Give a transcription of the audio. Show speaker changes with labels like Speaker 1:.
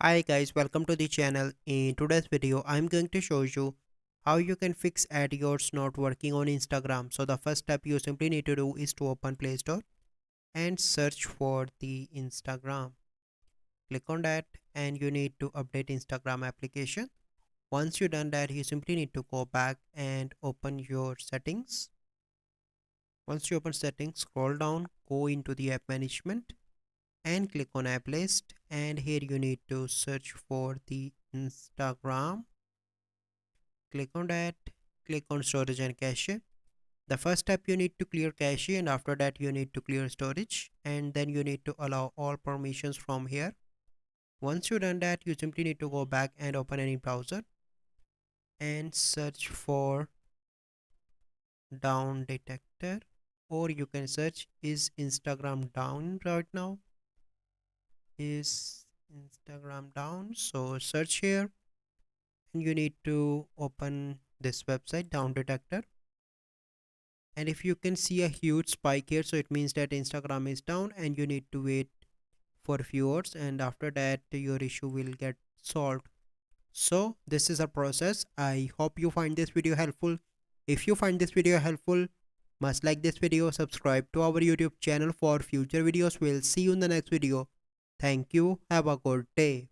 Speaker 1: Hi guys, welcome to the channel. In today's video, I'm going to show you how you can fix AdWords not working on Instagram. So the first step you simply need to do is to open Play Store and search for the Instagram. Click on that and you need to update Instagram application. Once you done that, you simply need to go back and open your settings. Once you open settings, scroll down, go into the app management and click on app list, and here you need to search for the Instagram. Click on that, click on storage and cache. The first step, you need to clear cache, and after that you need to clear storage, and then you need to allow all permissions from here. Once you done that, you simply need to go back and open any browser and search for down detector, or you can search is Instagram down right now. Is Instagram down? So search here and you need to open this website down detector, and if you can see a huge spike here, so it means that Instagram is down and you need to wait for a few hours, and after that your issue will get solved. So this is a process. I hope you find this video helpful. If you find this video helpful, must like this video, subscribe to our YouTube channel for future videos. We'll see you in the next video. Thank you, have a good day.